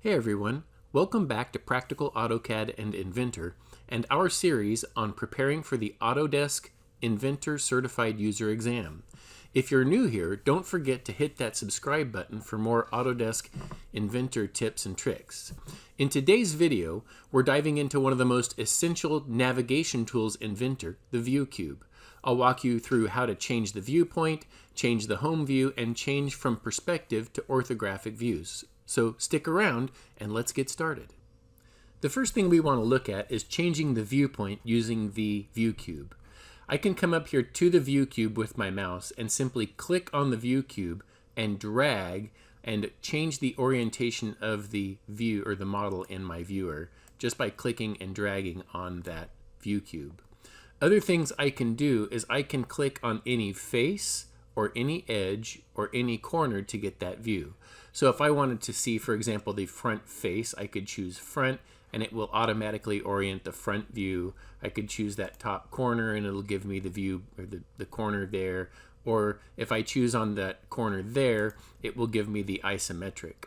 Hey everyone, welcome back to Practical AutoCAD and Inventor and our series on preparing for the Autodesk Inventor Certified User Exam. If you're new here, don't forget to hit that subscribe button for more Autodesk Inventor tips and tricks. In today's video, we're diving into one of the most essential navigation tools in Inventor, the ViewCube. I'll walk you through how to change the viewpoint, change the home view, and change from perspective to orthographic views. So stick around and let's get started. The first thing we want to look at is changing the viewpoint using the ViewCube. I can come up here to the ViewCube with my mouse and simply click on the ViewCube and drag and change the orientation of the view or the model in my viewer just by clicking and dragging on that ViewCube. Other things I can do is I can click on any face or any edge or any corner to get that view. So if I wanted to see, for example, the front face, I could choose front and it will automatically orient the front view. I could choose that top corner and it'll give me the view or the corner there. Or if I choose on that corner there, it will give me the isometric.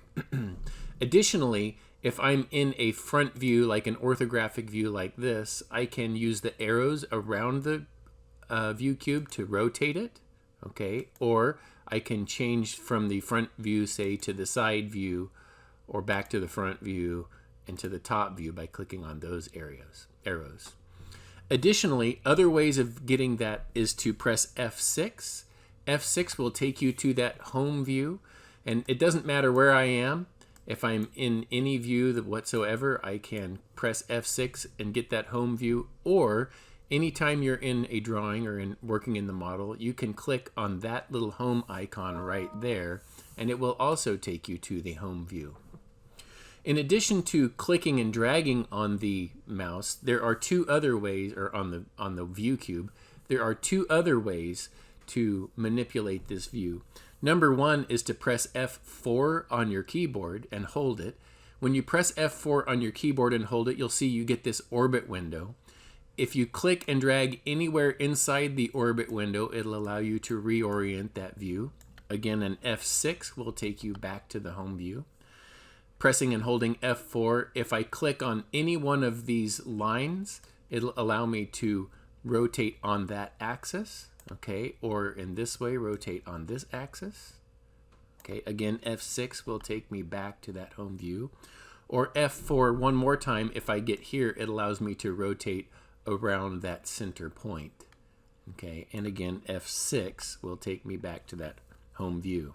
Additionally, if I'm in a front view, like an orthographic view like this, I can use the arrows around the ViewCube to rotate it. Okay, or I can change from the front view, say, to the side view, or back to the front view and to the top view by clicking on those arrows. Additionally, other ways of getting that is to press F6. F6 will take you to that home view, and it doesn't matter where I am. If I'm in any view whatsoever, I can press F6 and get that home view, or anytime you're in a drawing or working in the model, you can click on that little home icon right there, and it will also take you to the home view. In addition to clicking and dragging on the mouse, there are two other ways, or on the ViewCube, there are two other ways to manipulate this view. Number one is to press F4 on your keyboard and hold it. When you press F4 on your keyboard and hold it, you'll see you get this orbit window. If you click and drag anywhere inside the orbit window, it'll allow you to reorient that view. Again, an F6 will take you back to the home view. Pressing and holding F4, if I click on any one of these lines, it'll allow me to rotate on that axis, okay? Or in this way, rotate on this axis. Okay, again, F6 will take me back to that home view. Or F4 one more time, if I get here, it allows me to rotate around that center point. Okay, and again, F6 will take me back to that home view.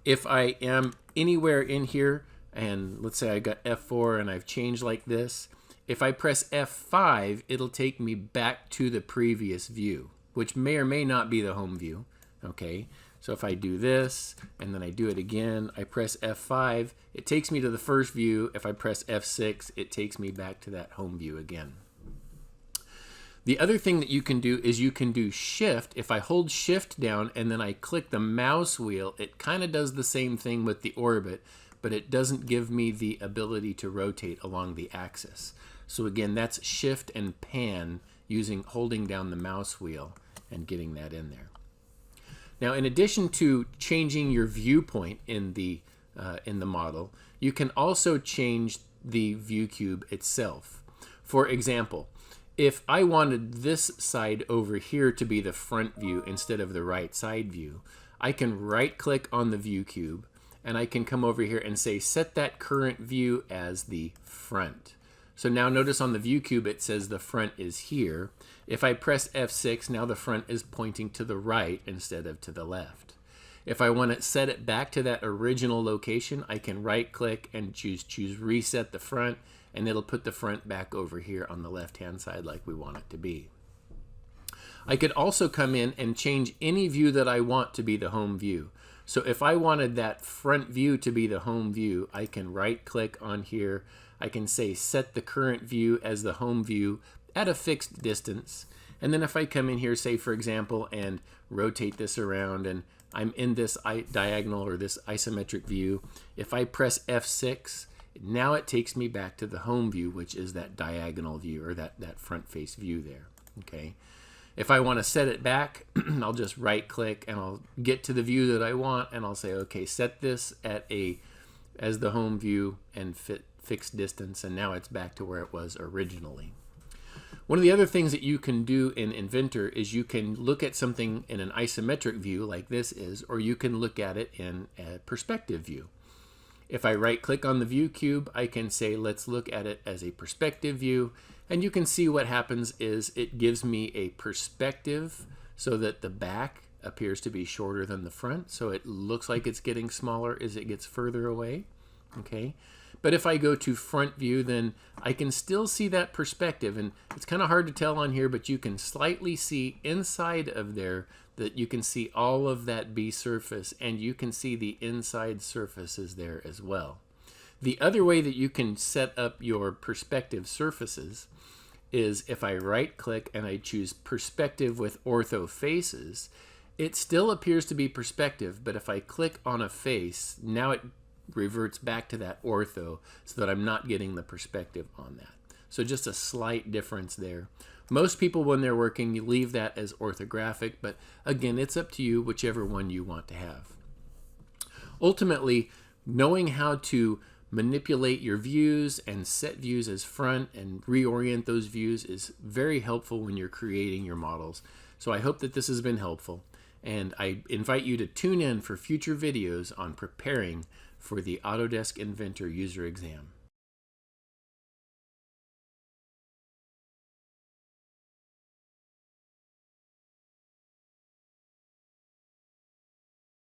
If I am anywhere in here, and let's say I got F4 and I've changed like this, if I press F5, it'll take me back to the previous view, which may or may not be the home view. Okay, so if I do this and then I do it again, I press F5, it takes me to the first view. If I press F6, it takes me back to that home view again. The other thing that you can do is you can do Shift. If I hold Shift down and then I click the mouse wheel, it kind of does the same thing with the orbit, but it doesn't give me the ability to rotate along the axis. So again, that's Shift and Pan using holding down the mouse wheel and getting that in there. Now, in addition to changing your viewpoint in the model, you can also change the ViewCube itself. For example, if I wanted this side over here to be the front view instead of the right side view, I can right click on the ViewCube and I can come over here and say set that current view as the front. So now notice on the ViewCube it says the front is here. If I press F6, now the front is pointing to the right instead of to the left. If I want to set it back to that original location, I can right click and choose reset the front, and it'll put the front back over here on the left hand side like we want it to be. I could also come in and change any view that I want to be the home view. So if I wanted that front view to be the home view, I can right click on here. I can say set the current view as the home view at a fixed distance. And then if I come in here, say for example, and rotate this around and I'm in this diagonal or this isometric view, if I press F6, now it takes me back to the home view, which is that diagonal view or that front face view there. Okay. If I want to set it back, I'll just right click and I'll get to the view that I want and I'll say, okay, set this at a as the home view and fixed distance, and now it's back to where it was originally. One of the other things that you can do in Inventor is you can look at something in an isometric view like this is, or you can look at it in a perspective view. If I right click on the ViewCube, I can say let's look at it as a perspective view, and you can see what happens is it gives me a perspective so that the back appears to be shorter than the front, so it looks like it's getting smaller as it gets further away. Okay, but if I go to front view, then I can still see that perspective, and it's kind of hard to tell on here, but you can slightly see inside of there that you can see all of that B surface, and you can see the inside surfaces there as well. The other way that you can set up your perspective surfaces is if I right click and I choose perspective with ortho faces, it still appears to be perspective, but if I click on a face, now it reverts back to that ortho so that I'm not getting the perspective on that. So just a slight difference there. Most people, when they're working, you leave that as orthographic, but again, it's up to you, whichever one you want to have. Ultimately, knowing how to manipulate your views and set views as front and reorient those views is very helpful when you're creating your models. So I hope that this has been helpful, and I invite you to tune in for future videos on preparing for the Autodesk Inventor user exam.